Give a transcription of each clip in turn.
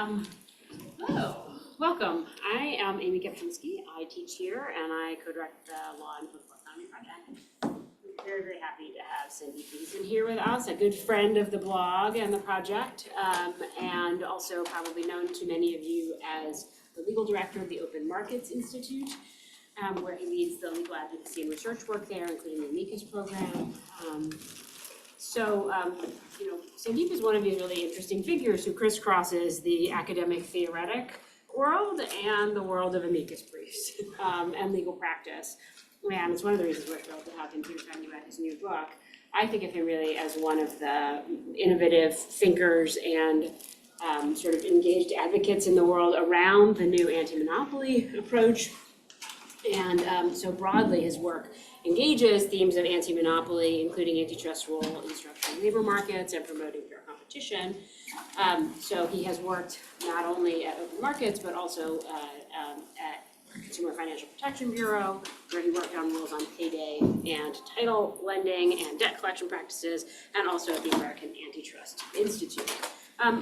Hello, welcome. I am Amy Kepchinsky. I teach here and I co-direct the Law and Political Economy Project. I'm very, very happy to have Sandeep Vaheesan here with us, a good friend of the blog and the project, and also probably known to many of you as the legal director of the Open Markets Institute, where he leads the legal advocacy and research work there, including the amicus program. Sandeep is one of these really interesting figures who crisscrosses the academic theoretic world and the world of amicus briefs and legal practice. And it's one of the reasons we're thrilled to have him here talking about his new book. I think of him really as one of the innovative thinkers and sort of engaged advocates in the world around the new anti-monopoly approach. And so broadly, his work engages themes of anti-monopoly, including antitrust role in structuring labor markets and promoting fair competition. So he has worked not only at Open Markets, but also at Consumer Financial Protection Bureau, where he worked on rules on payday and title lending and debt collection practices, and also at the American Antitrust Institute.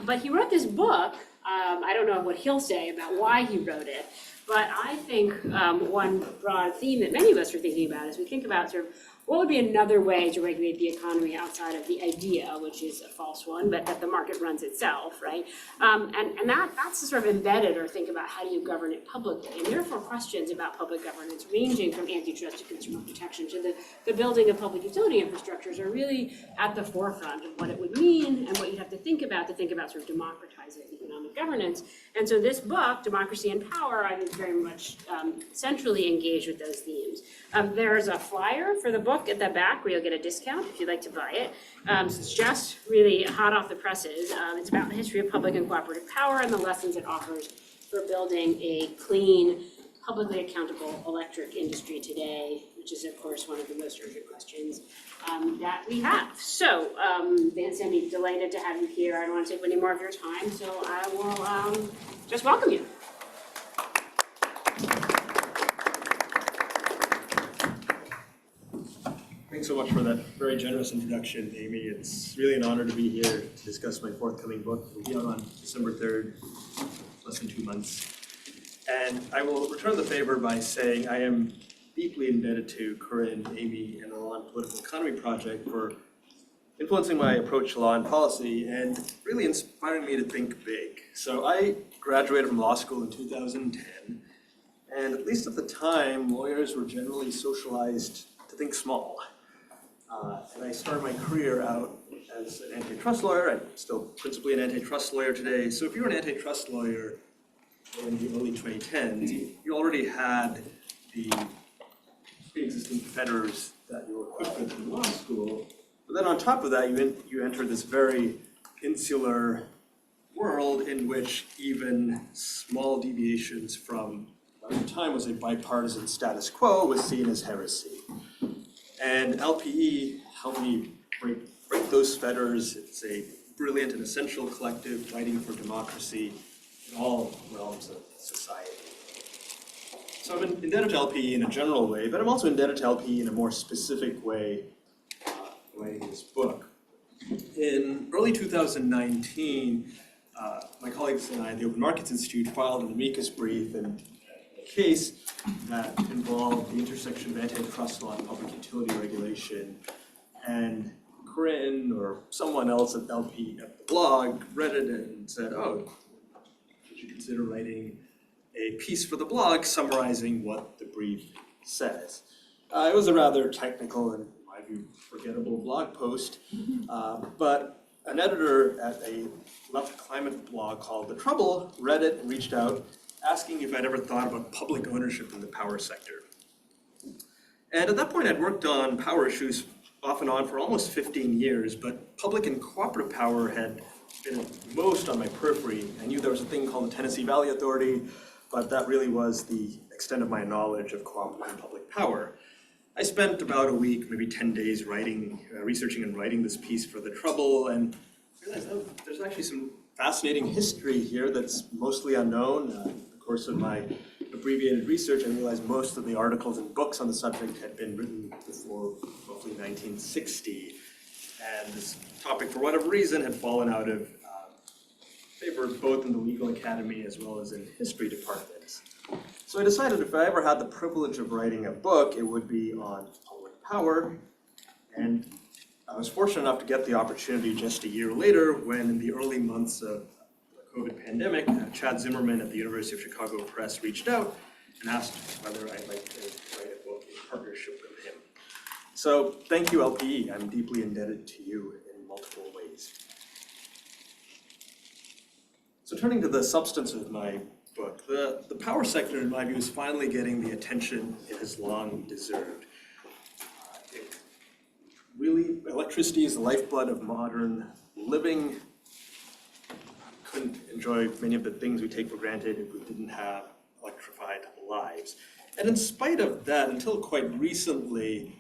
But he wrote this book. I don't know what he'll say about why he wrote it, but I think one broad theme that many of us are thinking about is we think about sort of what would be another way to regulate the economy outside of the idea, which is a false one, but that the market runs itself, right? And that's sort of embedded, or think about how do you govern it publicly. And therefore questions about public governance ranging from antitrust to consumer protection to the building of public utility infrastructures are really at the forefront of what it would mean and what you'd have to think about sort of democratizing economic governance. And so this book, Democracy and Power, I think very much centrally engaged with those themes. There's a flyer for the book at the back where you'll get a discount if you'd like to buy it. So it's just really hot off the presses. It's about the history of public and cooperative power and the lessons it offers for building a clean, publicly accountable electric industry today, which is, of course, one of the most urgent questions that we have. So, Sandeep, delighted to have you here. I don't want to take any more of your time, so I will just welcome you. Thanks so much for that very generous introduction, Amy. It's really an honor to be here to discuss my forthcoming book. It'll be out on December 3rd, less than 2 months. And I will return the favor by saying I am deeply indebted to Corinne, Amy, and the Law and Political Economy Project for influencing my approach to law and policy and really inspiring me to think big. So I graduated from law school in 2010, and at least at the time, lawyers were generally socialized to think small. And I started my career out as an antitrust lawyer. I'm still principally an antitrust lawyer today. So if you were an antitrust lawyer in the early 2010s, you already had the pre-existing fetters that you were equipped with in law school. But then on top of that, you entered this very insular world in which even small deviations from what at the time was a bipartisan status quo was seen as heresy. And LPE helped me break those fetters. It's a brilliant and essential collective fighting for democracy in all realms of society. So I'm indebted to LPE in a general way, but I'm also indebted to LPE in a more specific way writing this book. In early 2019, my colleagues and I at the Open Markets Institute filed an amicus brief in a case that involved the intersection of antitrust law and public utility regulation. And Corinne or someone else at LP at the blog read it and said, oh, would you consider writing a piece for the blog summarizing what the brief says? It was a rather technical and, in my view, forgettable blog post, but an editor at a left climate blog called The Trouble read it and reached out asking if I'd ever thought about public ownership in the power sector. And at that point, I'd worked on power issues off and on for almost 15 years, but public and cooperative power had been at most on my periphery. I knew there was a thing called the Tennessee Valley Authority, but that really was the extent of my knowledge of cooperative and public power. I spent about a week, maybe 10 days researching and writing this piece for The Trouble, and realized there's actually some fascinating history here that's mostly unknown. In the course of my abbreviated research, I realized most of the articles and books on the subject had been written before roughly 1960. And this topic, for whatever reason, had fallen out of favored both in the legal academy as well as in history departments. So I decided if I ever had the privilege of writing a book, it would be on public power. And I was fortunate enough to get the opportunity just a year later when in the early months of the COVID pandemic, Chad Zimmerman at the University of Chicago Press reached out and asked whether I'd like to write a book in partnership with him. So thank you, LPE. I'm deeply indebted to you in multiple ways. So turning to the substance of my book, the power sector, in my view, is finally getting the attention it has long deserved. Really, electricity is the lifeblood of modern living. Couldn't enjoy many of the things we take for granted if we didn't have electrified lives. And in spite of that, until quite recently,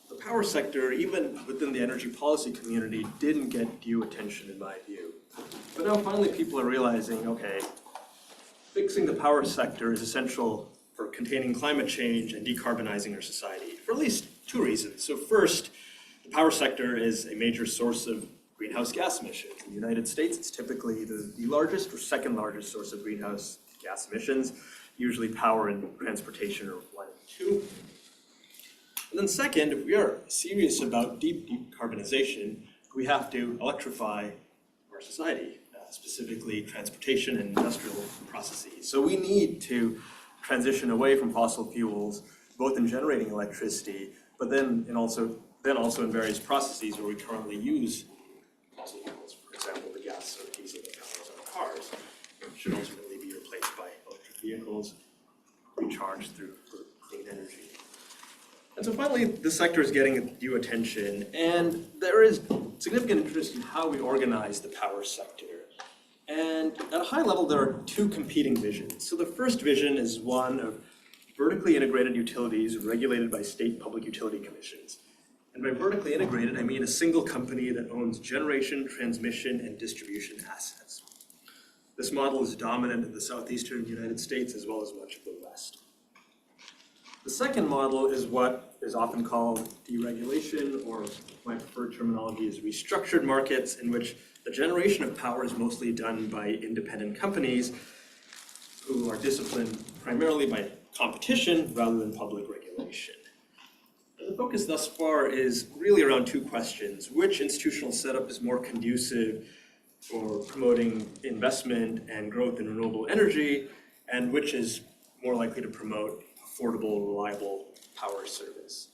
the power sector, even within the energy policy community, didn't get due attention in my view. But now finally people are realizing, okay, fixing the power sector is essential for containing climate change and decarbonizing our society, for at least two reasons. So first, the power sector is a major source of greenhouse gas emissions. In the United States, it's typically the largest or second largest source of greenhouse gas emissions, usually power and transportation are one and two. And then second, if we are serious about deep decarbonization, we have to electrify our society, specifically transportation and industrial processes. So we need to transition away from fossil fuels, both in generating electricity, but then also in various processes where we currently use fossil fuels. For example, the gas or diesel that powers our cars should ultimately be replaced by electric vehicles, recharged through clean energy. And so finally, the sector is getting due attention, and there is significant interest in how we organize the power sector. And at a high level, there are two competing visions. So the first vision is one of vertically integrated utilities regulated by state public utility commissions. And by vertically integrated, I mean a single company that owns generation, transmission, and distribution assets. This model is dominant in the southeastern United States as well as much of the West. The second model is what is often called deregulation, or my preferred terminology is restructured markets, in which the generation of power is mostly done by independent companies who are disciplined primarily by competition rather than public regulation. The focus thus far is really around two questions. Which institutional setup is more conducive for promoting investment and growth in renewable energy, and which is more likely to promote affordable, reliable power service?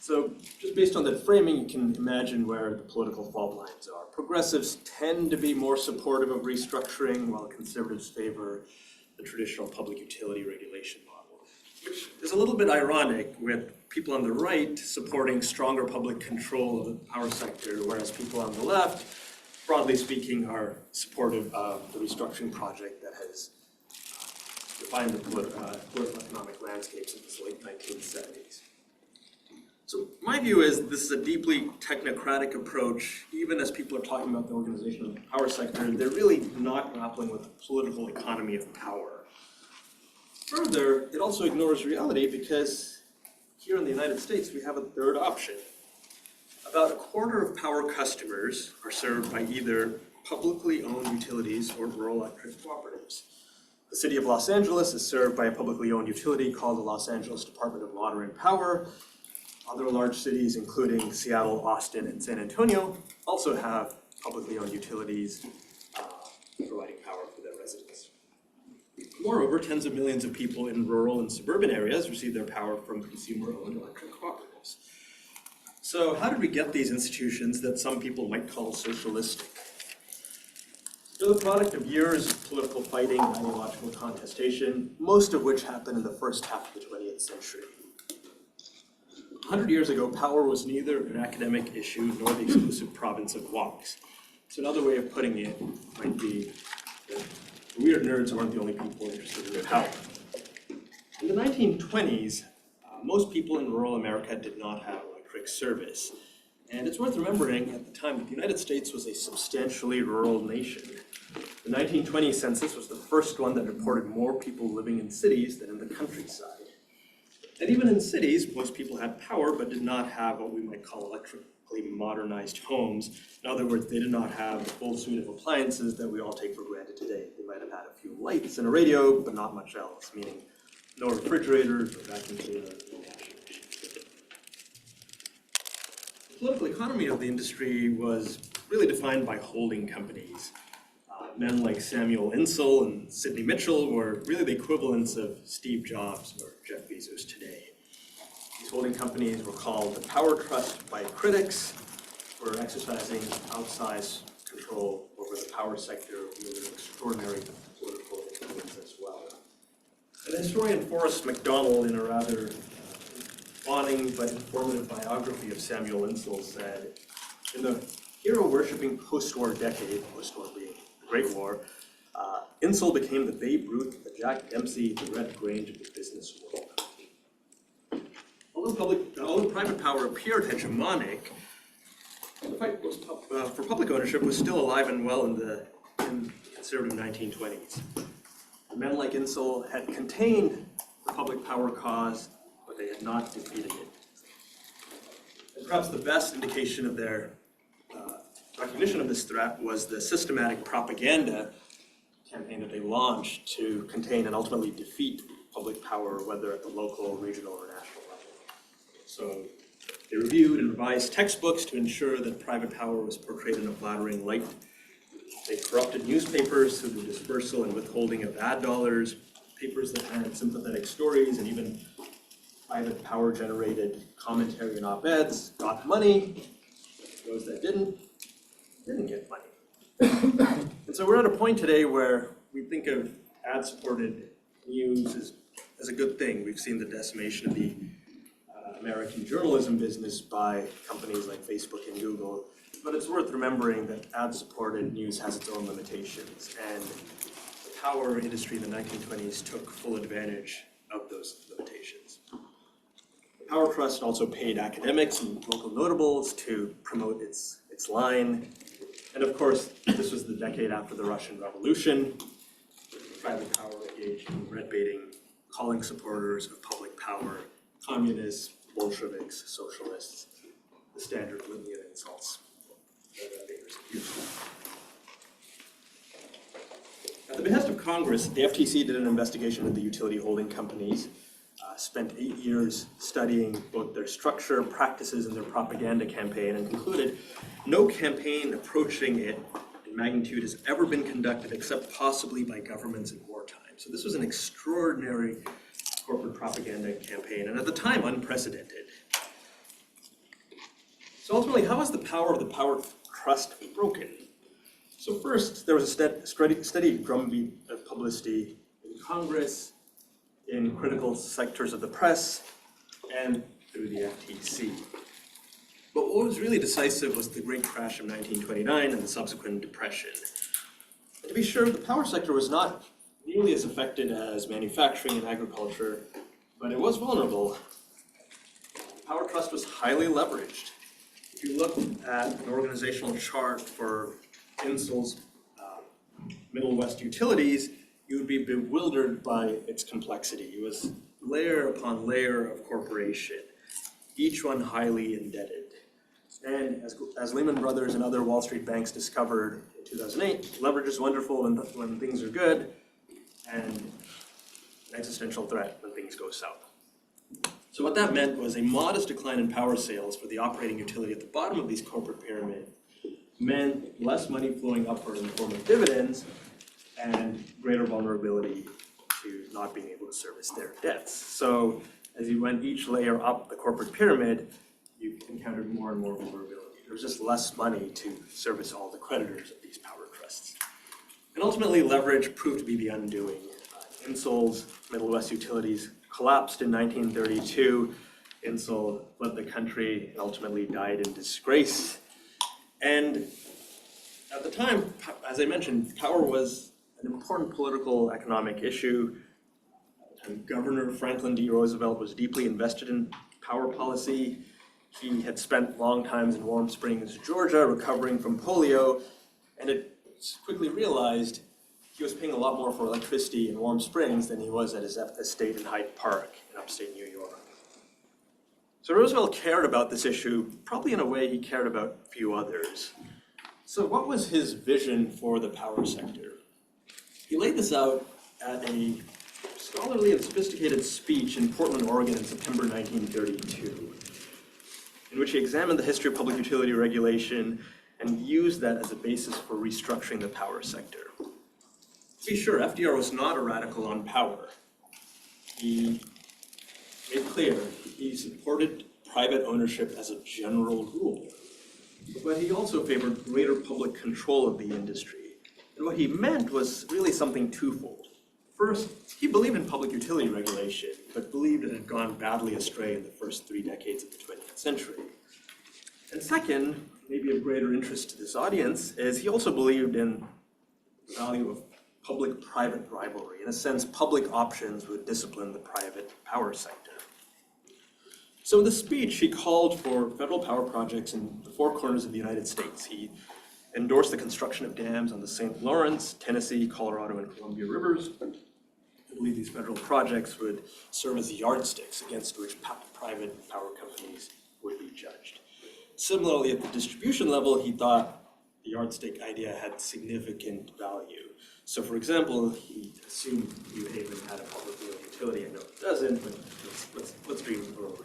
So just based on that framing, you can imagine where the political fault lines are. Progressives tend to be more supportive of restructuring, while conservatives favor the traditional public utility regulation model, which is a little bit ironic with people on the right supporting stronger public control of the power sector, whereas people on the left, broadly speaking, are supportive of the restructuring project that has defined the political economic landscape since the late 1970s. So my view is this is a deeply technocratic approach. Even as people are talking about the organization of the power sector, they're really not grappling with the political economy of power. Further, it also ignores reality because here in the United States, we have a third option. About a quarter of power customers are served by either publicly owned utilities or rural electric cooperatives. The city of Los Angeles is served by a publicly owned utility called the Los Angeles Department of Water and Power. Other large cities, including Seattle, Austin, and San Antonio, also have publicly owned utilities providing power for their residents. Moreover, tens of millions of people in rural and suburban areas receive their power from consumer-owned electric cooperatives. So how did we get these institutions that some people might call socialistic? They're the product of years of political fighting and ideological contestation, most of which happened in the first half of the 20th century. 100 years ago, power was neither an academic issue nor the exclusive province of wonks. So another way of putting it might be that weird nerds weren't the only people interested in power. In the 1920s, most people in rural America did not have electric service. And it's worth remembering at the time that the United States was a substantially rural nation. The 1920 census was the first one that reported more people living in cities than in the countryside. And even in cities, most people had power but did not have what we might call electrically modernized homes. In other words, they did not have the full suite of appliances that we all take for granted today. They might have had a few lights and a radio, but not much else, meaning no refrigerators, no vacuum cleaners, no washing machines. The political economy of the industry was really defined by holding companies. Men like Samuel Insull and Sidney Mitchell were really the equivalents of Steve Jobs or Jeff Bezos today. These holding companies were called the Power Trust by critics for exercising outsized control over the power sector with an extraordinary political influence as well. And historian Forrest MacDonald, in a rather fawning but informative biography of Samuel Insull, said, in the hero-worshipping post-war decade, post-war being Great War, Insull became the Babe Ruth, the Jack Dempsey, the Red Grange of the business world. Although private power appeared hegemonic, the fight for public ownership was still alive and well in the conservative 1920s. Men like Insull had contained the public power cause, but they had not defeated it. And perhaps the best indication of their recognition of this threat was the systematic propaganda campaign that they launched to contain and ultimately defeat public power, whether at the local, regional, or national level. So they reviewed and revised textbooks to ensure that private power was portrayed in a flattering light. They corrupted newspapers through the dispersal and withholding of ad dollars, papers that had sympathetic stories, and even private power-generated commentary and op-eds got money. Those that didn't get money. And so we're at a point today where we think of ad-supported news as a good thing. We've seen the decimation of the American journalism business by companies like Facebook and Google, but it's worth remembering that ad-supported news has its own limitations, and the power industry in the 1920s took full advantage of those limitations. The Power Trust also paid academics and local notables to promote its line. And of course, this was the decade after the Russian Revolution. Private power engaged in red baiting, calling supporters of public power communists, Bolsheviks, socialists, the standard litany of insults that red baiters used. At the behest of Congress, the FTC did an investigation of the utility holding companies, spent 8 years studying both their structure, practices, and their propaganda campaign, and concluded no campaign approaching it in magnitude has ever been conducted except possibly by governments in wartime. So this was an extraordinary corporate propaganda campaign, and at the time, unprecedented. So ultimately, how was the power of the Power Trust broken? So first, there was a steady drumbeat of publicity in Congress, in critical sectors of the press, and through the FTC. But what was really decisive was the great crash of 1929 and the subsequent depression. And to be sure, the power sector was not nearly as affected as manufacturing and agriculture, but it was vulnerable. The Power Trust was highly leveraged. If you look at an organizational chart for Insull's Middle West utilities, you would be bewildered by its complexity. It was layer upon layer of corporation, each one highly indebted. And as Lehman Brothers and other Wall Street banks discovered in 2008, leverage is wonderful when things are good, and an existential threat when things go south. So what that meant was a modest decline in power sales for the operating utility at the bottom of these corporate pyramids meant less money flowing upward in the form of dividends and greater vulnerability to not being able to service their debts. So as you went each layer up the corporate pyramid, you encountered more and more vulnerability. There was just less money to service all the creditors of these power trusts. And ultimately, leverage proved to be the undoing. Insull's Middle West utilities collapsed in 1932. Insull fled the country and ultimately died in disgrace. And at the time, as I mentioned, power was an important political economic issue. And Governor Franklin D. Roosevelt was deeply invested in power policy. He had spent long times in Warm Springs, Georgia, recovering from polio, and it quickly realized he was paying a lot more for electricity in Warm Springs than he was at his estate in Hyde Park in upstate New York. So Roosevelt cared about this issue, probably in a way he cared about few others. So what was his vision for the power sector? He laid this out at a scholarly and sophisticated speech in Portland, Oregon in September 1932, in which he examined the history of public utility regulation and used that as a basis for restructuring the power sector. To be sure, FDR was not a radical on power. He made clear he supported private ownership as a general rule, but he also favored greater public control of the industry. And what he meant was really something twofold. First, he believed in public utility regulation, but believed it had gone badly astray in the first 3 decades of the 20th century. And second, maybe of greater interest to this audience, is he also believed in the value of public-private rivalry. In a sense, public options would discipline the private power sector. So in the speech, he called for federal power projects in the 4 corners of the United States. He endorsed the construction of dams on the St. Lawrence, Tennessee, Colorado, and Columbia rivers. I believe these federal projects would serve as yardsticks against which private power companies would be judged. Similarly, at the distribution level, he thought the yardstick idea had significant value. So for example, he assumed New Haven had a publicly owned utility. I know it doesn't, but let's dream over here.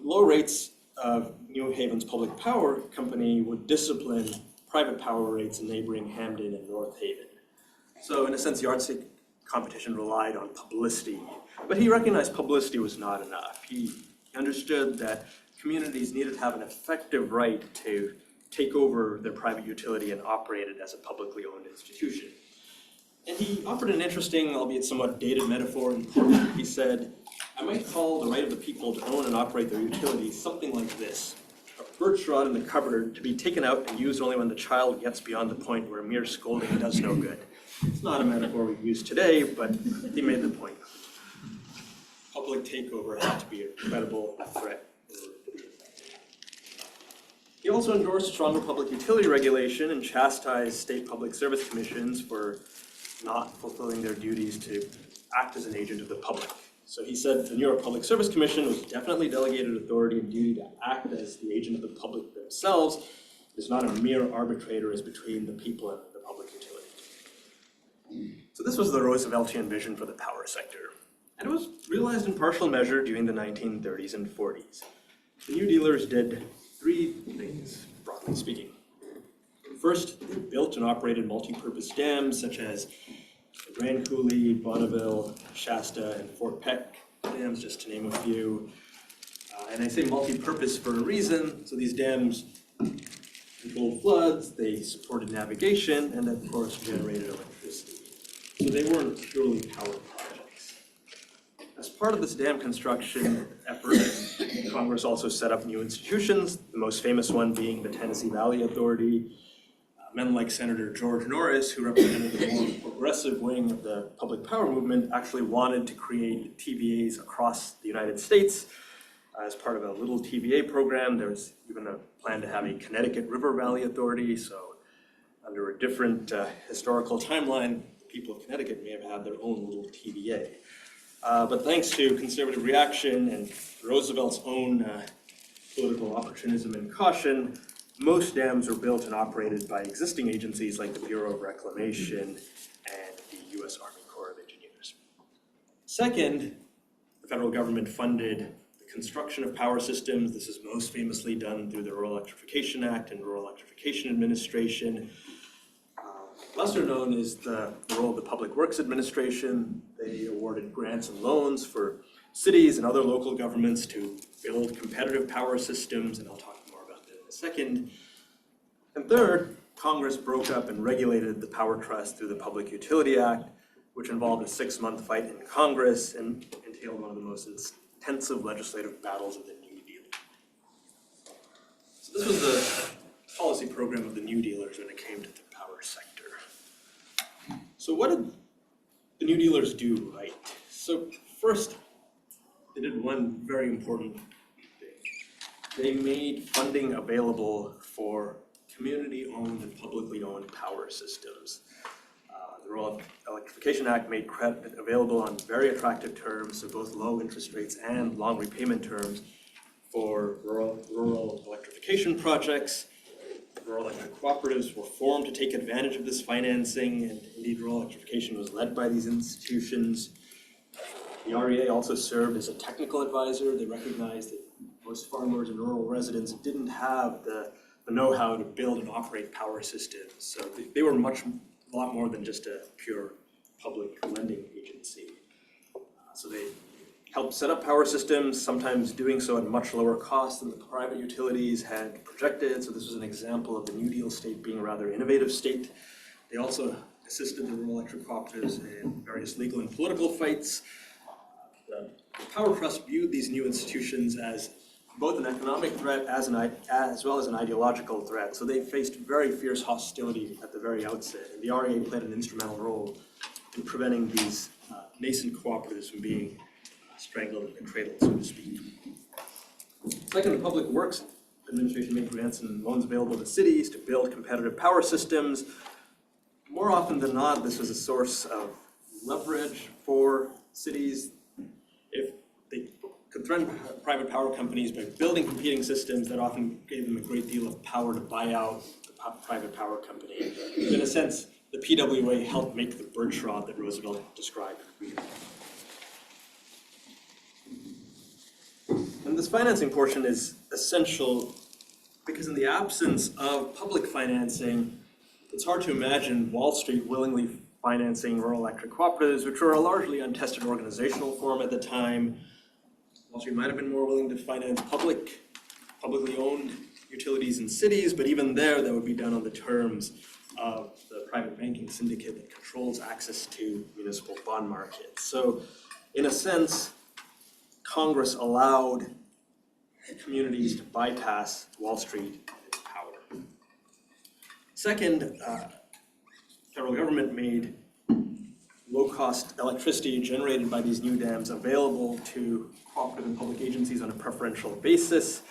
Low rates of New Haven's public power company would discipline private power rates in neighboring Hamden and North Haven. So in a sense, yardstick competition relied on publicity, but he recognized publicity was not enough. He understood that communities needed to have an effective right to take over their private utility and operate it as a publicly owned institution. And he offered an interesting, albeit somewhat dated metaphor in Portland. He said, I might call the right of the people to own and operate their utility something like this: a birch rod in the cupboard to be taken out and used only when the child gets beyond the point where mere scolding does no good. It's not a metaphor we use today, but he made the point. Public takeover had to be a credible threat. He also endorsed stronger public utility regulation and chastised state public service commissions for not fulfilling their duties to act as an agent of the public. So he said the New York Public Service Commission was definitely delegated authority and duty to act as the agent of the public themselves. It is not a mere arbitrator as between the people and the public utility. So this was the Rooseveltian vision for the power sector. And it was realized in partial measure during the 1930s and 40s. The New Dealers did 3 things, broadly speaking. First, they built and operated multi-purpose dams such as the Grand Coulee, Bonneville, Shasta, and Fort Peck dams, just to name a few. And I say multi-purpose for a reason. So these dams controlled floods, they supported navigation, and of course generated electricity. So they weren't purely power projects. As part of this dam construction effort, Congress also set up new institutions, the most famous one being the Tennessee Valley Authority. Men like Senator George Norris, who represented the more progressive wing of the public power movement, actually wanted to create TVAs across the United States. As part of a little TVA program, there was even a plan to have a Connecticut River Valley Authority. So under a different historical timeline, the people of Connecticut may have had their own little TVA. But thanks to conservative reaction and Roosevelt's own political opportunism and caution, most dams were built and operated by existing agencies like the Bureau of Reclamation and the U.S. Army Corps of Engineers. Second, the federal government funded the construction of power systems. This is most famously done through the Rural Electrification Act and Rural Electrification Administration. Lesser known is the role of the Public Works Administration. They awarded grants and loans for cities and other local governments to build competitive power systems, and I'll talk more about that in a second. And third, Congress broke up and regulated the power trust through the Public Utility Act, which involved a 6-month fight in Congress and entailed one of the most intensive legislative battles of the New Deal. So this was the policy program of the New Dealers when it came to the power sector. So what did the New Dealers do right? So first, they did one very important thing. They made funding available for community-owned and publicly owned power systems. The Rural Electrification Act made credit available on very attractive terms, so both low interest rates and long repayment terms for rural electrification projects. Rural electric cooperatives were formed to take advantage of this financing, and indeed rural electrification was led by these institutions. The REA also served as a technical advisor. They recognized that most farmers and rural residents didn't have the know-how to build and operate power systems. So they were a lot more than just a pure public lending agency. So they helped set up power systems, sometimes doing so at a much lower cost than the private utilities had projected. So this was an example of the New Deal state being a rather innovative state. They also assisted the rural electric cooperatives in various legal and political fights. The Power Trust viewed these new institutions as both an economic threat as well as an ideological threat. So they faced very fierce hostility at the very outset. And the REA played an instrumental role in preventing these nascent cooperatives from being strangled and cradled, so to speak. Second, the Public Works Administration made grants and loans available to cities to build competitive power systems. More often than not, this was a source of leverage for cities. If they could threaten private power companies by building competing systems, that often gave them a great deal of power to buy out the private power company. In a sense, the PWA helped make the birch rod that Roosevelt described. And this financing portion is essential because in the absence of public financing, it's hard to imagine Wall Street willingly financing rural electric cooperatives, which were a largely untested organizational form at the time. Wall Street might have been more willing to finance publicly owned utilities in cities, but even there, that would be done on the terms of the private banking syndicate that controls access to municipal bond markets. So in a sense, Congress allowed communities to bypass Wall Street and its power. Second, federal government made low-cost electricity generated by these new dams available to cooperative and public agencies on a preferential basis.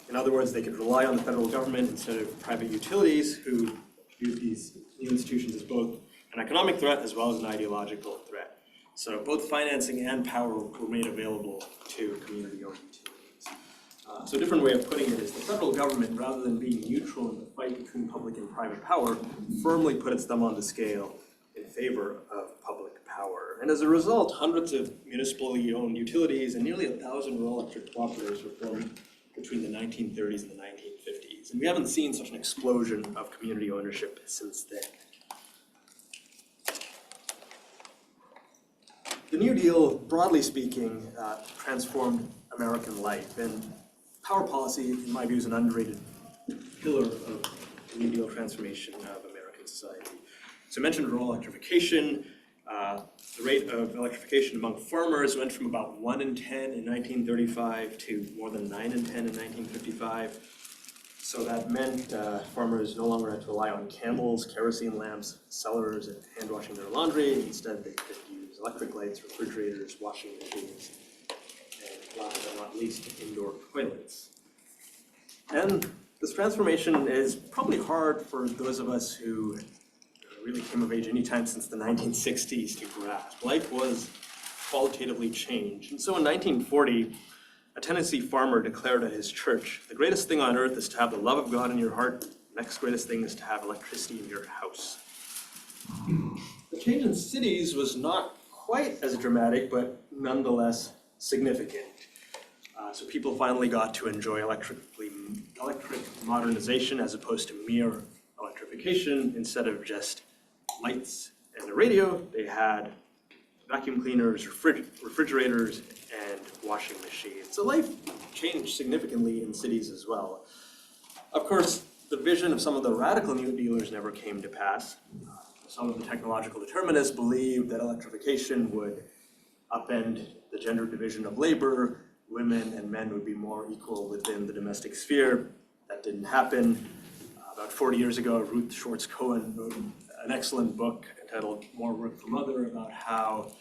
In other words, they could rely on the federal government instead of private utilities who viewed these new institutions as both an economic threat as well as an ideological threat. So both financing and power were made available to community-owned utilities. So a different way of putting it is the federal government, rather than being neutral in the fight between public and private power, firmly put its thumb on the scale in favor of public power. And as a result, hundreds of municipally owned utilities and nearly 1,000 rural electric cooperatives were formed between the 1930s and the 1950s. And we haven't seen such an explosion of community ownership since then. The New Deal, broadly speaking, transformed American life, and power policy, in my view, is an underrated pillar of the New Deal transformation of American society. So I mentioned rural electrification. The rate of electrification among farmers went from about 1 in 10 in 1935 to more than 9 in 10 in 1955. So that meant farmers no longer had to rely on candles, kerosene lamps, cellars, and hand washing their laundry. Instead, they could use electric lights, refrigerators, washing machines, and last but not least, indoor toilets. And this transformation is probably hard for those of us who really came of age anytime since the 1960s to grasp. Life was qualitatively changed. And so in 1940, a Tennessee farmer declared at his church, "The greatest thing on earth is to have the love of God in your heart. The next greatest thing is to have electricity in your house." The change in cities was not quite as dramatic, but nonetheless significant. So people finally got to enjoy electric modernization as opposed to mere electrification. Instead of just lights and a radio, they had vacuum cleaners, refrigerators, and washing machines. So life changed significantly in cities as well. Of course, the vision of some of the radical New Dealers never came to pass. Some of the technological determinists believed that electrification would upend the gender division of labor. Women and men would be more equal within the domestic sphere. That didn't happen. About 40 years ago, Ruth Schwartz Cohen wrote an excellent book entitled More Work for Mother about how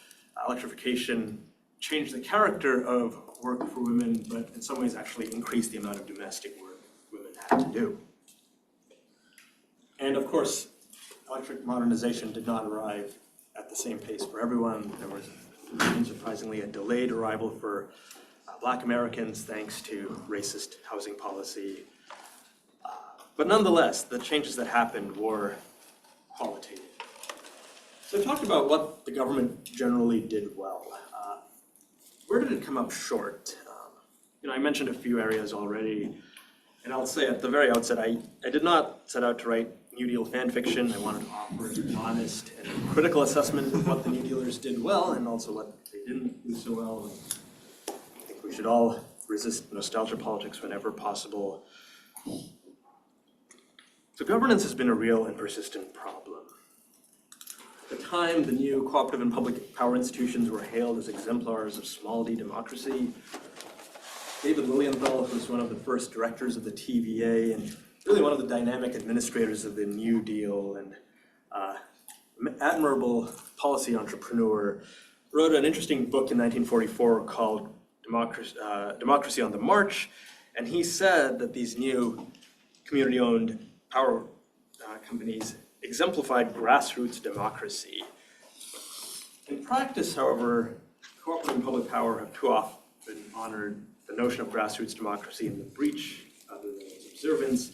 electrification changed the character of work for women, but in some ways actually increased the amount of domestic work women had to do. And of course, electric modernization did not arrive at the same pace for everyone. There was, unsurprisingly, a delayed arrival for Black Americans thanks to racist housing policy. But nonetheless, the changes that happened were qualitative. So I talked about what the government generally did well. Where did it come up short? I mentioned a few areas already, and I'll say at the very outset, I did not set out to write New Deal fan fiction. I wanted to offer an honest and critical assessment of what the New Dealers did well and also what they didn't do so well. I think we should all resist nostalgia politics whenever possible. So governance has been a real and persistent problem. At the time, the new cooperative and public power institutions were hailed as exemplars of small d democracy. David Lilienthal, who was one of the first directors of the TVA and really one of the dynamic administrators of the New Deal and admirable policy entrepreneur, wrote an interesting book in 1944 called Democracy on the March, and he said that these new community-owned power companies exemplified grassroots democracy. In practice, however, cooperative and public power have too often honored the notion of grassroots democracy in the breach other than its observance.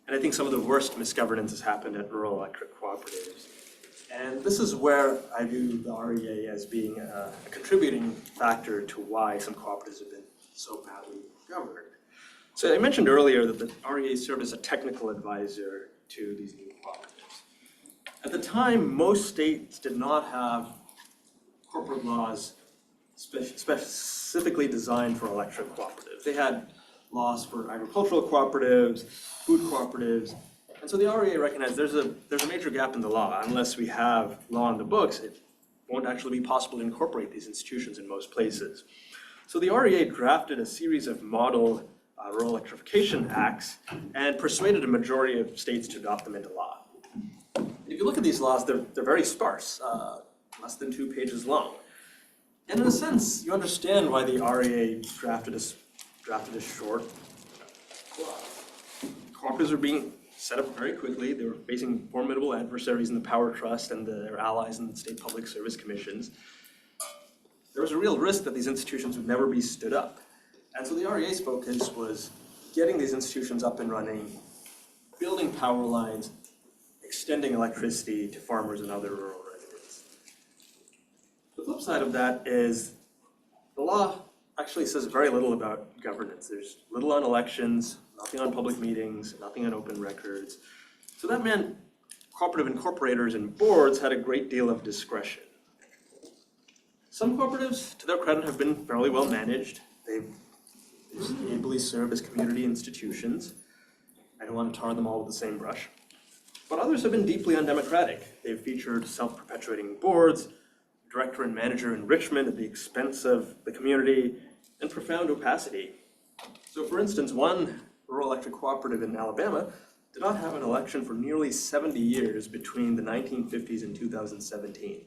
And I think some of the worst misgovernance has happened at rural electric cooperatives. And this is where I view the REA as being a contributing factor to why some cooperatives have been so badly governed. So I mentioned earlier that the REA served as a technical advisor to these new cooperatives. At the time, most states did not have corporate laws specifically designed for electric cooperatives. They had laws for agricultural cooperatives, food cooperatives, and so the REA recognized there's a major gap in the law. Unless we have law in the books, it won't actually be possible to incorporate these institutions in most places. So the REA drafted a series of model rural electrification acts and persuaded a majority of states to adopt them into law. If you look at these laws, they're very sparse, less than 2 pages long. And in a sense, you understand why the REA drafted a short law. Cooperatives were being set up very quickly. They were facing formidable adversaries in the Power Trust and their allies in the state public service commissions. There was a real risk that these institutions would never be stood up. And so the REA's focus was getting these institutions up and running, building power lines, extending electricity to farmers and other rural residents. The flip side of that is the law actually says very little about governance. There's little on elections, nothing on public meetings, nothing on open records. So that meant cooperative incorporators and boards had a great deal of discretion. Some cooperatives, to their credit, have been fairly well managed. They've ably served as community institutions. I don't want to tar them all with the same brush. But others have been deeply undemocratic. They've featured self-perpetuating boards, director and manager enrichment at the expense of the community, and profound opacity. So for instance, one rural electric cooperative in Alabama did not have an election for nearly 70 years between the 1950s and 2017.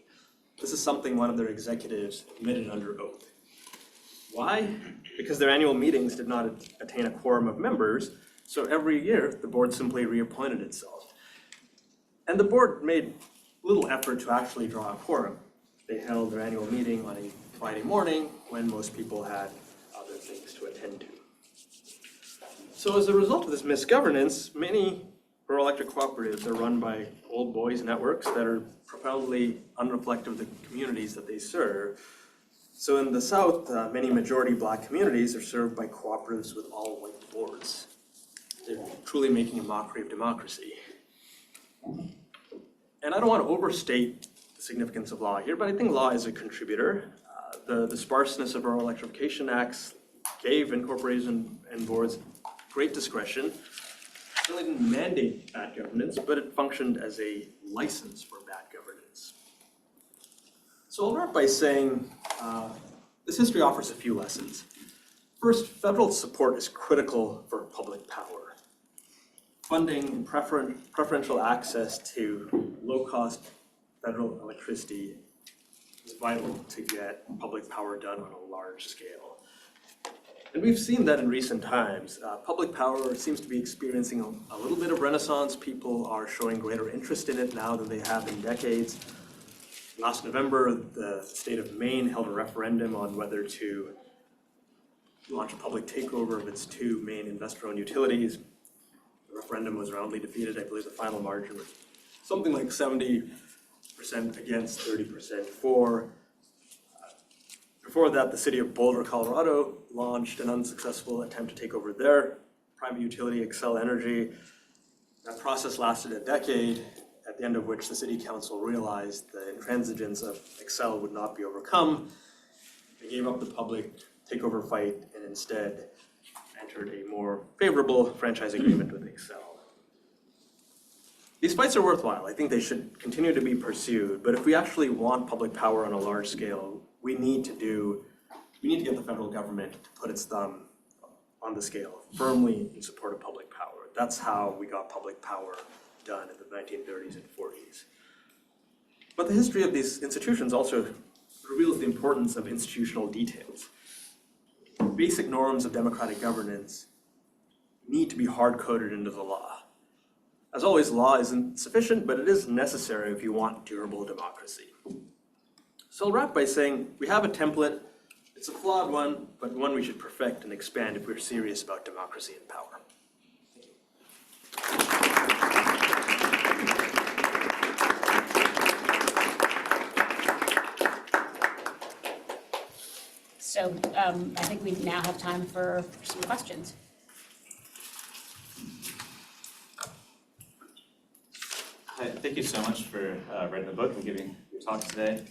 This is something one of their executives admitted under oath. Why? Because their annual meetings did not attain a quorum of members, so every year the board simply reappointed itself. And the board made little effort to actually draw a quorum. They held their annual meeting on a Friday morning when most people had other things to attend to. So as a result of this misgovernance, many rural electric cooperatives are run by old boys networks that are profoundly unreflective of the communities that they serve. So in the South, many majority Black communities are served by cooperatives with all white boards. They're truly making a mockery of democracy. And I don't want to overstate the significance of law here, but I think law is a contributor. The sparseness of rural electrification acts gave incorporators and boards great discretion. It really didn't mandate bad governance, but it functioned as a license for bad governance. So I'll start by saying this history offers a few lessons. First, federal support is critical for public power. Funding and preferential access to low-cost federal electricity is vital to get public power done on a large scale. And we've seen that in recent times. Public power seems to be experiencing a little bit of renaissance. People are showing greater interest in it now than they have in decades. Last November, the state of Maine held a referendum on whether to launch a public takeover of its two main investor-owned utilities. The referendum was roundly defeated. I believe the final margin was something like 70% against, 30% for. Before that, the city of Boulder, Colorado launched an unsuccessful attempt to take over their private utility, Xcel Energy. That process lasted a decade, at the end of which the city council realized the intransigence of Xcel would not be overcome. They gave up the public takeover fight and instead entered a more favorable franchise agreement with Xcel. These fights are worthwhile. I think they should continue to be pursued, but if we actually want public power on a large scale, we need to get the federal government to put its thumb on the scale, firmly in support of public power. That's how we got public power done in the 1930s and 40s. But the history of these institutions also reveals the importance of institutional details. Basic norms of democratic governance need to be hard-coded into the law. As always, law isn't sufficient, but it is necessary if you want durable democracy. So I'll wrap by saying we have a template. It's a flawed one, but one we should perfect and expand if we're serious about democracy and power. So I think we now have time for some questions. Hi, thank you so much for writing the book and giving your talk today.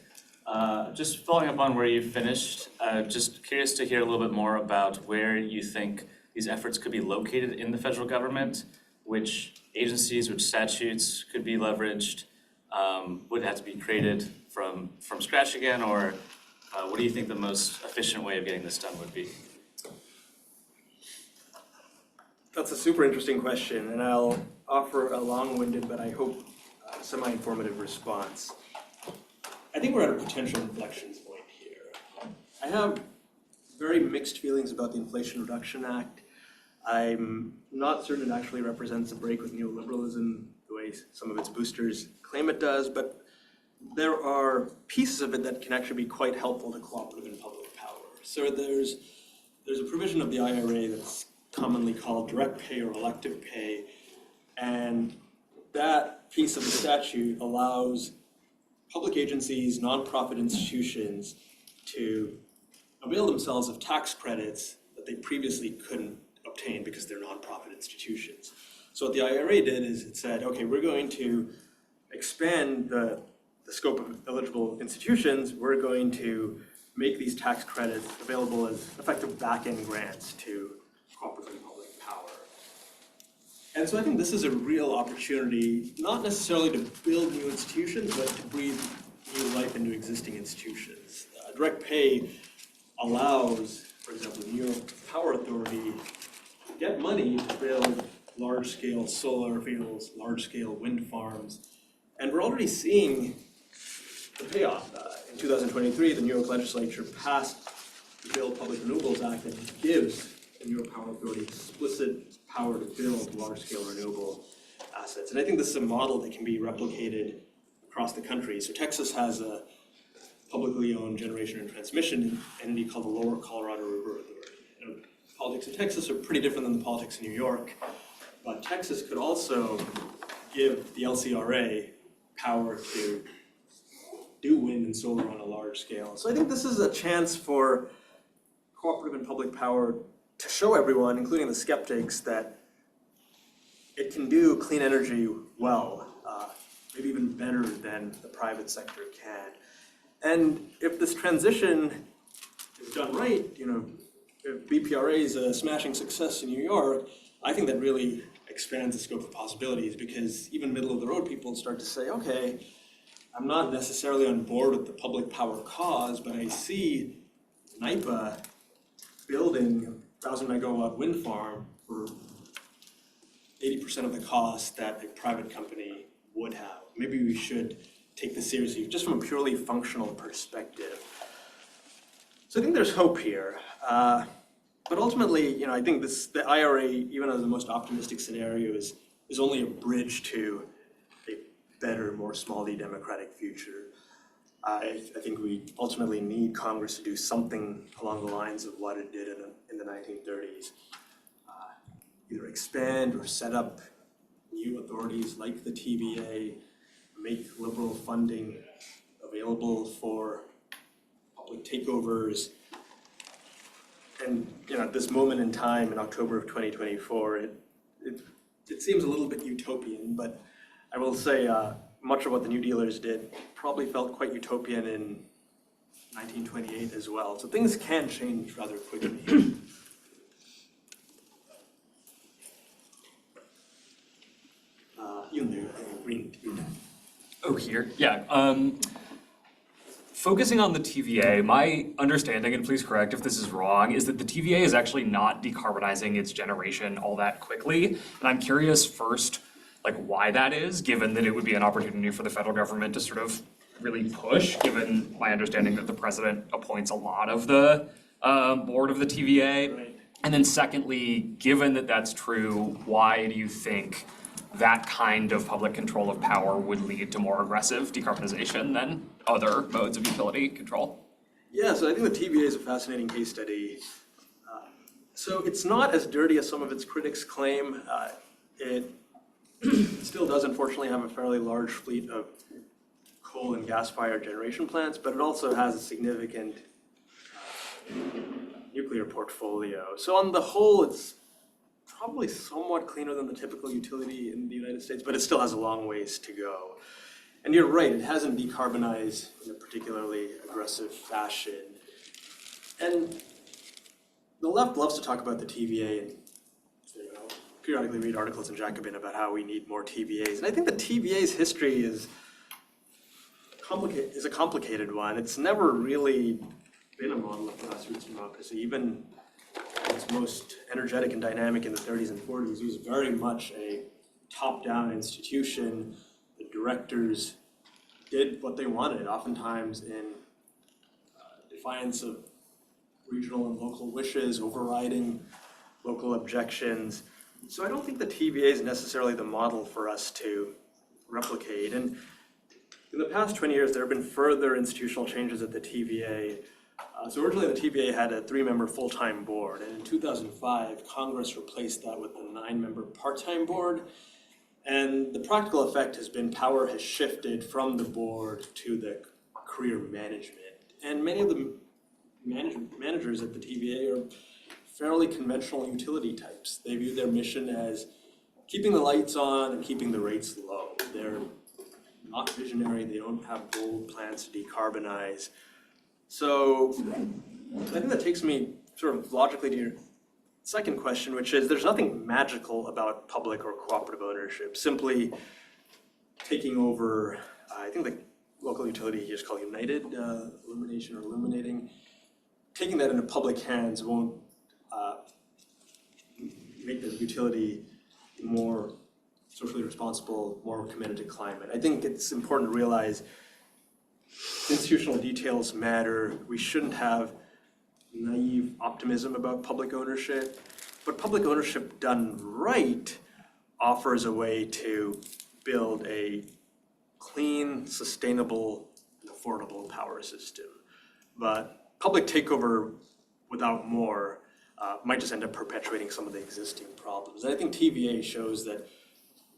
Just following up on where you finished, just curious to hear a little bit more about where you think these efforts could be located in the federal government, which agencies, which statutes could be leveraged, would have to be created from scratch again, or what do you think the most efficient way of getting this done would be? That's a super interesting question, and I'll offer a long-winded, but I hope semi-informative response. I think we're at a potential inflection point here. I have very mixed feelings about the Inflation Reduction Act. I'm not certain it actually represents a break with neoliberalism the way some of its boosters claim it does, but there are pieces of it that can actually be quite helpful to cooperative and public power. So there's a provision of the IRA that's commonly called direct pay or elective pay, and that piece of the statute allows public agencies, nonprofit institutions to avail themselves of tax credits that they previously couldn't obtain because they're nonprofit institutions. So what the IRA did is it said, okay, we're going to expand the scope of eligible institutions. We're going to make these tax credits available as effective back-end grants to cooperative and public power. And so I think this is a real opportunity, not necessarily to build new institutions, but to breathe new life into existing institutions. Direct pay allows, for example, the New York Power Authority to get money to build large-scale solar fields, large-scale wind farms, and we're already seeing the payoff. In 2023, the New York legislature passed the Build Public Renewables Act that gives the New York Power Authority explicit power to build large-scale renewable assets. And I think this is a model that can be replicated across the country. So Texas has a publicly owned generation and transmission entity called the Lower Colorado River Authority. Politics in Texas are pretty different than the politics in New York, but Texas could also give the LCRA power to do wind and solar on a large scale. So I think this is a chance for cooperative and public power to show everyone, including the skeptics, that it can do clean energy well, maybe even better than the private sector can. And if this transition is done right, if BPRA is a smashing success in New York, I think that really expands the scope of possibilities, because even middle-of-the-road people start to say, okay, I'm not necessarily on board with the public power cause, but I see NYPA building a 1,000-megawatt wind farm for 80% of the cost that a private company would have. Maybe we should take this seriously, just from a purely functional perspective. So I think there's hope here. But ultimately, I think the IRA, even as the most optimistic scenario, is only a bridge to a better, more small d democratic future. I think we ultimately need Congress to do something along the lines of what it did in the 1930s. Either expand or set up new authorities like the TVA, make liberal funding available for public takeovers. And at this moment in time, in October of 2024, it seems a little bit utopian, but I will say much of what the New Dealers did probably felt quite utopian in 1928 as well. So things can change rather quickly. Green. Oh, here, yeah. Focusing on the TVA, my understanding, and please correct if this is wrong, is that the TVA is actually not decarbonizing its generation all that quickly. And I'm curious first, why that is, given that it would be an opportunity for the federal government to sort of really push, given my understanding that the president appoints a lot of the board of the TVA. Right. And then secondly, given that that's true, why do you think that kind of public control of power would lead to more aggressive decarbonization than other modes of utility control? Yeah, so I think the TVA is a fascinating case study. So it's not as dirty as some of its critics claim. It still does unfortunately have a fairly large fleet of coal and gas-fired generation plants, but it also has a significant nuclear portfolio. So on the whole, it's probably somewhat cleaner than the typical utility in the United States, but it still has a long ways to go. And you're right, it hasn't decarbonized in a particularly aggressive fashion. And the left loves to talk about the TVA and periodically read articles in Jacobin about how we need more TVAs. And I think the TVA's history is a complicated one. It's never really been a model of grassroots democracy. Even its most energetic and dynamic in the 30s and 40s, it was very much a top-down institution. The directors did what they wanted, oftentimes in defiance of regional and local wishes, overriding local objections. So I don't think the TVA is necessarily the model for us to replicate. And in the past 20 years, there have been further institutional changes at the TVA. So originally the TVA had a 3-member full-time board, and in 2005, Congress replaced that with a 9-member part-time board. And the practical effect has been power has shifted from the board to the career management. And many of the managers at the TVA are fairly conventional utility types. They view their mission as keeping the lights on and keeping the rates low. They're not visionary, they don't have bold plans to decarbonize. So I think that takes me sort of logically to your second question, which is there's nothing magical about public or cooperative ownership. Simply taking over, I think the local utility here is called United Illumination or Illuminating. Taking that into public hands won't make the utility more socially responsible, more committed to climate. I think it's important to realize institutional details matter. We shouldn't have naive optimism about public ownership, but public ownership done right offers a way to build a clean, sustainable, and affordable power system. But public takeover without more might just end up perpetuating some of the existing problems. And I think TVA shows that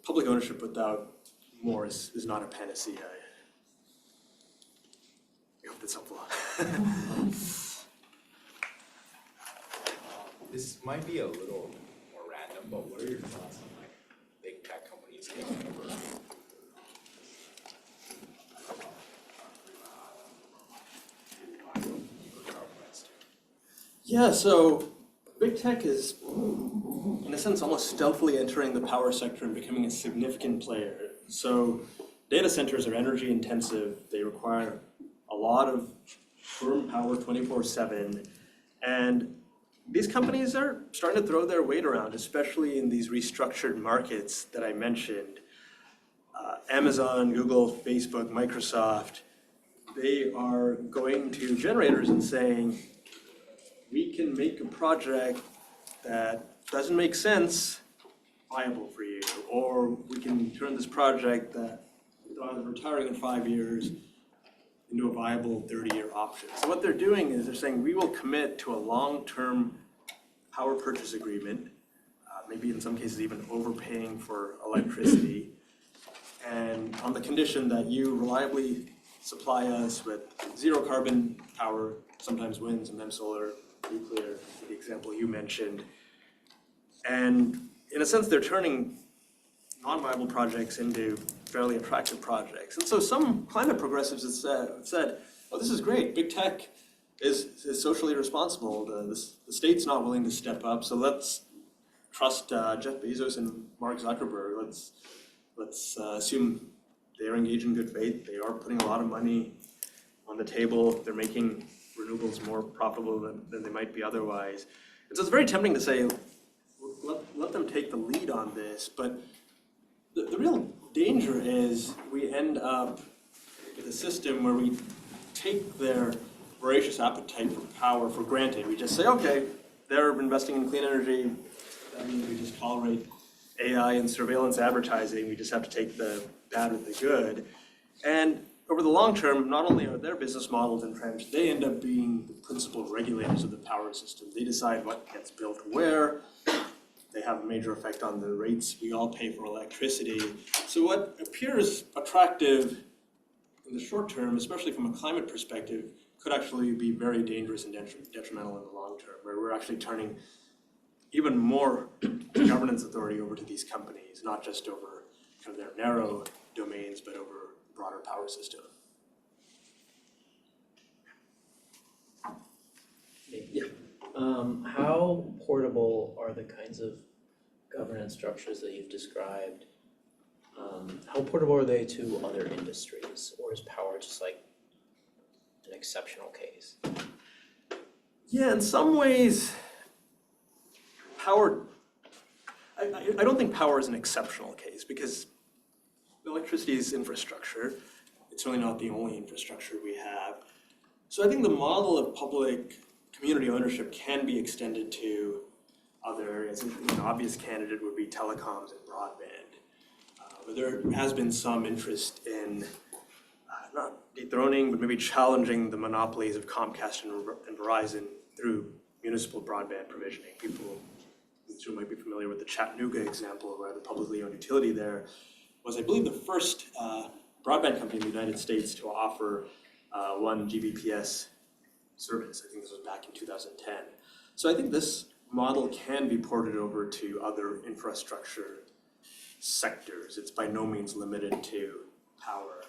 public ownership without more is not a panacea. I hope that's helpful. This might be a little more random, but what are your thoughts on big tech companies taking over? Yeah, so big tech is, in a sense, almost stealthily entering the power sector and becoming a significant player. So data centers are energy intensive. They require a lot of firm power 24/7. And these companies are starting to throw their weight around, especially in these restructured markets that I mentioned. Amazon, Google, Facebook, Microsoft, they are going to generators and saying, we can make a project that doesn't make sense viable for you, or we can turn this project that either retiring in 5 years into a viable 30-year option. So what they're doing is they're saying we will commit to a long-term power purchase agreement, maybe in some cases even overpaying for electricity, and on the condition that you reliably supply us with zero carbon power, sometimes wind, sometimes solar, nuclear, the example you mentioned. And in a sense, they're turning non-viable projects into fairly attractive projects. And so some climate progressives have said, oh, this is great, big tech is socially responsible, the state's not willing to step up, so let's trust Jeff Bezos and Mark Zuckerberg. Let's assume they're engaged in good faith, they are putting a lot of money on the table, they're making renewables more profitable than they might be otherwise. And so it's very tempting to say, let them take the lead on this, but the real danger is we end up with a system where we take their voracious appetite for power for granted. We just say, okay, they're investing in clean energy, that means we just tolerate AI and surveillance advertising, we just have to take the bad with the good. And over the long term, not only are their business models entrenched, they end up being the principal regulators of the power system. They decide what gets built where. They have a major effect on the rates we all pay for electricity. So what appears attractive in the short term, especially from a climate perspective, could actually be very dangerous and detrimental in the long term, where we're actually turning even more governance authority over to these companies, not just over kind of their narrow domains, but over the broader power system. Yeah. How portable are the kinds of governance structures that you've described? How portable are they to other industries, or is power just like an exceptional case? Yeah, in some ways, power, I don't think power is an exceptional case because electricity is infrastructure. It's really not the only infrastructure we have. So I think the model of public community ownership can be extended to other areas. An obvious candidate would be telecoms and broadband. But there has been some interest in not dethroning, but maybe challenging the monopolies of Comcast and Verizon through municipal broadband provisioning. People who might be familiar with the Chattanooga example, where the publicly owned utility there was, I believe, the first broadband company in the United States to offer 1 Gbps service. I think this was back in 2010. So I think this model can be ported over to other infrastructure sectors. It's by no means limited to power.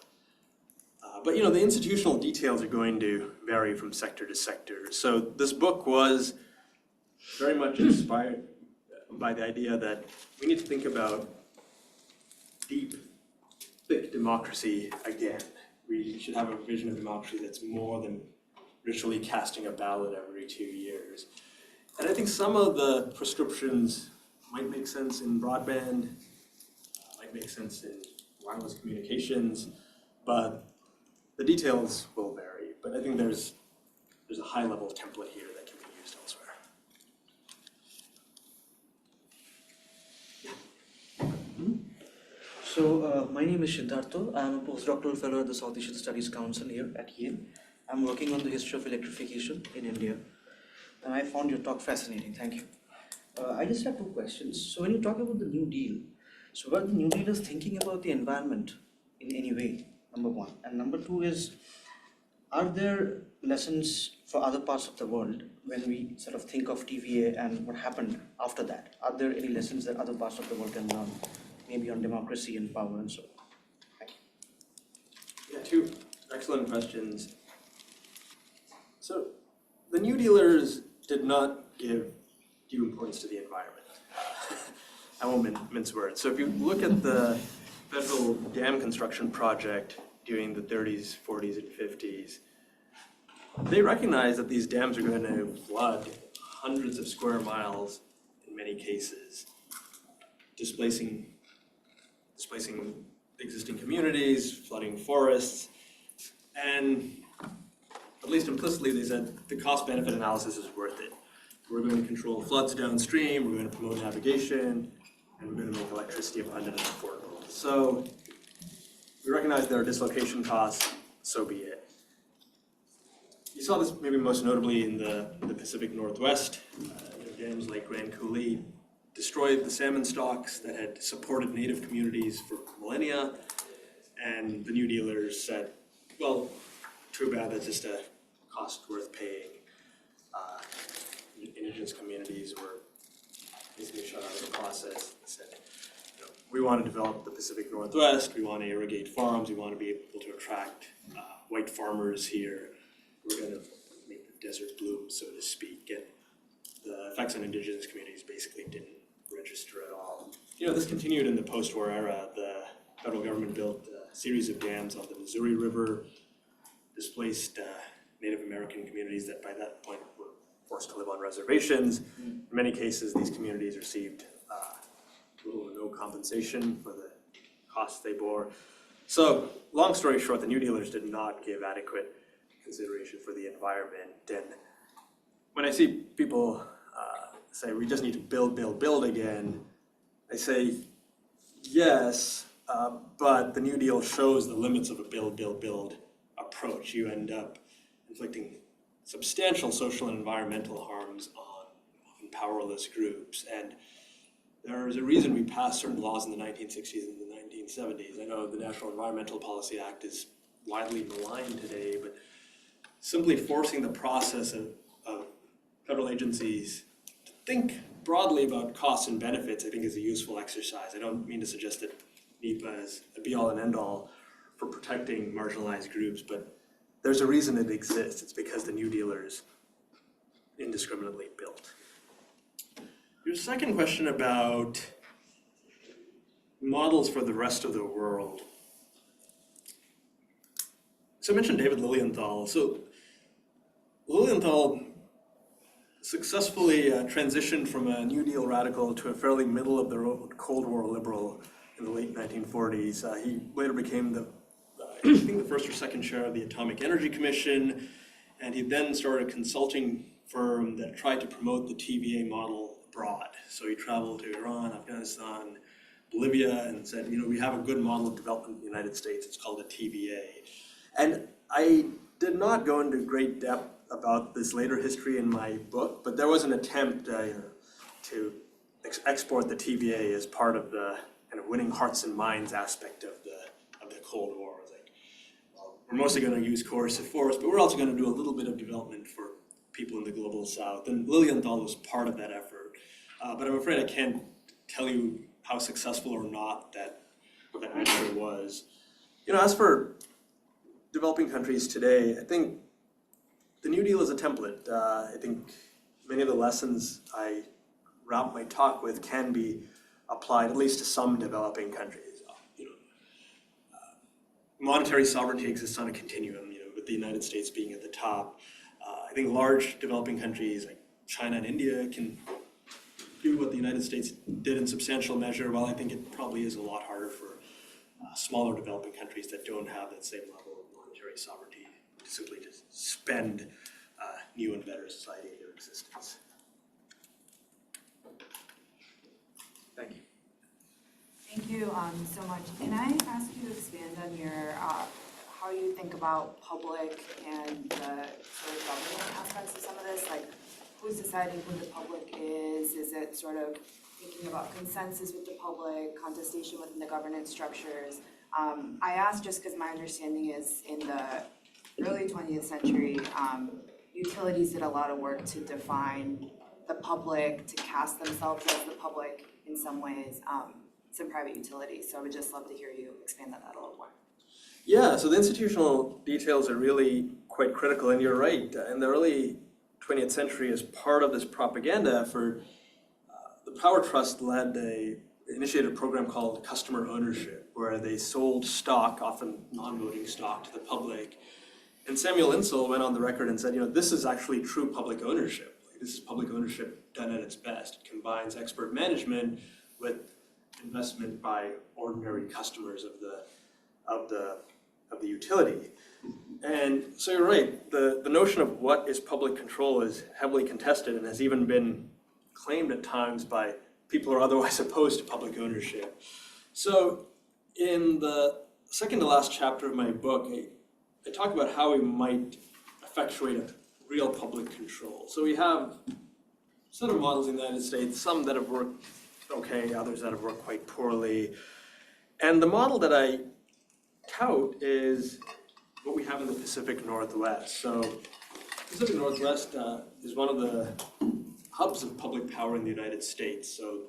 But the institutional details are going to vary from sector to sector. So this book was very much inspired by the idea that we need to think about deep, thick democracy again. We should have a vision of democracy that's more than ritually casting a ballot every 2 years. And I think some of the prescriptions might make sense in broadband, might make sense in wireless communications, but the details will vary. But I think there's a high level template here that can be used elsewhere. So my name is Siddhartha. I'm a postdoctoral fellow at the South Asian Studies Council here at Yale. I'm working on the history of electrification in India. And I found your talk fascinating. Thank you. I just have 2 questions. So when you talk about the New Deal, so were the New Dealers thinking about the environment in any way, number 1? And number 2 is, are there lessons for other parts of the world when we sort of think of TVA and what happened after that? Are there any lessons that other parts of the world can learn, maybe on democracy and power and so on? Thank you. Yeah, 2 excellent questions. So the New Dealers did not give due importance to the environment. I won't mince words. So if you look at the federal dam construction project during the 30s, 40s, and 50s, they recognized that these dams are going to flood hundreds of square miles in many cases, displacing existing communities, flooding forests, and the least implicitly, they said the cost benefit analysis is worth it. We're going to control floods downstream, we're going to promote navigation, and we're going to make electricity abundant and affordable. So we recognize there are dislocation costs, so be it. You saw this maybe most notably in the Pacific Northwest. Dams like Grand Coulee destroyed the salmon stocks that had supported native communities for millennia, and the New Dealers said, well, too bad, that's just a cost worth paying. Indigenous communities were basically shut out of the process. They said, we want to develop the Pacific Northwest, we want to irrigate farms, we want to be able to attract white farmers here. We're going to make the desert bloom, so to speak. And the effects on indigenous communities basically didn't register at all. This continued in the post-war era. The federal government built a series of dams on the Missouri River, displaced Native American communities that by that point were forced to live on reservations. In many cases, these communities received little or no compensation for the costs they bore. So, long story short, the New Dealers did not give adequate consideration for the environment. And when I see people say we just need to build again, I say yes, but the New Deal shows the limits of a build approach. You end up inflicting substantial social and environmental harms on often powerless groups. And there is a reason we passed certain laws in the 1960s and the 1970s. I know the National Environmental Policy Act is widely maligned today, but simply forcing the process of federal agencies to think broadly about costs and benefits, I think, is a useful exercise. I don't mean to suggest that NEPA is a be-all and end-all for protecting marginalized groups, but there's a reason it exists. It's because the New Dealers indiscriminately built. Your second question about models for the rest of the world. So I mentioned David Lilienthal. So Lilienthal successfully transitioned from a New Deal radical to a fairly middle-of-the-road Cold War liberal in the late 1940s. He later became I think the first or second chair of the Atomic Energy Commission, and he then started a consulting firm that tried to promote the TVA model abroad. So he traveled to Iran, Afghanistan, Bolivia, and said, we have a good model of development in the United States. It's called the TVA. And I did not go into great depth about this later history in my book, but there was an attempt to export the TVA as part of the kind of winning hearts and minds aspect of the Cold War. It's like, well, we're mostly going to use coercive force, but we're also going to do a little bit of development for people in the global south. And Lilienthal was part of that effort. But I'm afraid I can't tell you how successful or not that measure was. As for developing countries today, I think the New Deal is a template. I think many of the lessons I wrap my talk with can be applied at least to some developing countries. Monetary sovereignty exists on a continuum, with the United States being at the top. I think large developing countries like China and India can do what the United States did in substantial measure, while I think it probably is a lot harder for smaller developing countries that don't have that same level of monetary sovereignty to simply just spend new and better society into existence. Thank you. Thank you so much. Can I ask you to expand on your how you think about public and the sort of government aspects of some of this? Like, who's deciding who the public is? Is it sort of thinking about consensus with the public, contestation within the governance structures? I ask just because my understanding is in the early 20th century, utilities did a lot of work to define the public, to cast themselves as the public in some ways. Some private utilities. So I would just love to hear you expand on that a little more. Yeah, so the institutional details are really quite critical, and you're right. In the early 20th century, as part of this propaganda effort, the Power Trust initiated a program called customer ownership, where they sold stock, often non-voting stock, to the public. And Samuel Insull went on the record and said, this is actually true public ownership. This is public ownership done at its best. It combines expert management with investment by ordinary customers of the utility. And so you're right, the notion of what is public control is heavily contested and has even been claimed at times by people who are otherwise opposed to public ownership. So in the second to last chapter of my book, I talk about how we might effectuate a real public control. So we have a set of models in the United States, some that have worked okay, others that have worked quite poorly. And the model that I tout is what we have in the Pacific Northwest. So Pacific Northwest is one of the hubs of public power in the United States. So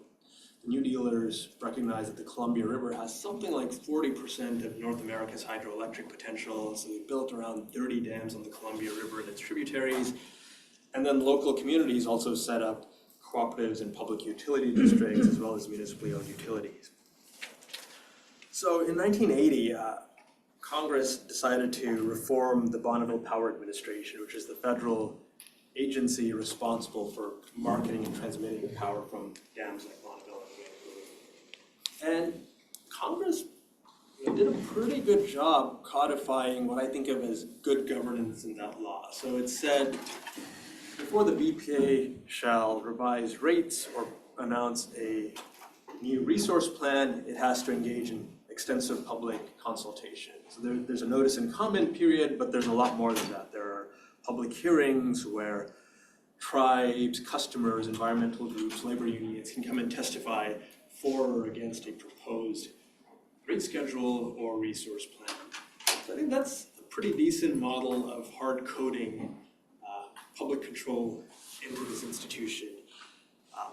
the New Dealers recognize that the Columbia River has something like 40% of North America's hydroelectric potential. So they built around 30 dams on the Columbia River and its tributaries. And then local communities also set up cooperatives and public utility districts as well as municipally owned utilities. So in 1980, Congress decided to reform the Bonneville Power Administration, which is the federal agency responsible for marketing and transmitting power from dams like Bonneville and Vancouver. And Congress did a pretty good job codifying what I think of as good governance in that law. So it said, before the BPA shall revise rates or announce a new resource plan, it has to engage in extensive public consultation. So there's a notice and comment period, but there's a lot more than that. There are public hearings where tribes, customers, environmental groups, labor unions can come and testify for or against a proposed rate schedule or resource plan. So I think that's a pretty decent model of hard coding public control into this institution.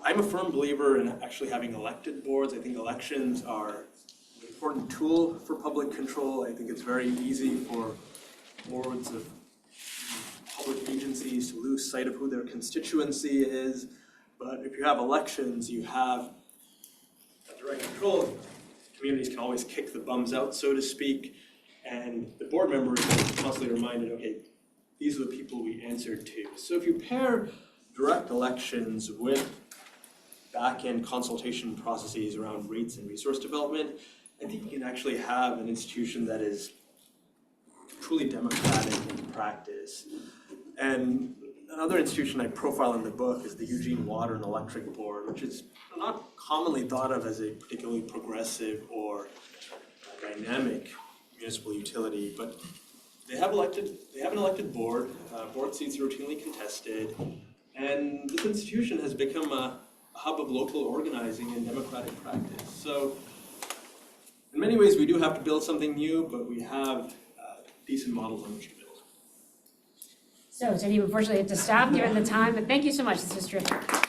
I'm a firm believer in actually having elected boards. I think elections are an important tool for public control. I think it's very easy for boards of public agencies to lose sight of who their constituency is. But if you have elections, you have a direct control. Communities can always kick the bums out, so to speak. And the board members are constantly reminded, okay, these are the people we answered to. So if you pair direct elections with back-end consultation processes around rates and resource development, I think you can actually have an institution that is truly democratic in practice. And another institution I profile in the book is the Eugene Water and Electric Board, which is not commonly thought of as a particularly progressive or dynamic municipal utility, but they have an elected board. Board seats are routinely contested, and this institution has become a hub of local organizing and democratic practice. So in many ways, we do have to build something new, but we have decent models on which to build. So, Sandeep, unfortunately, have to stop given the time, but thank you so much. This was terrific.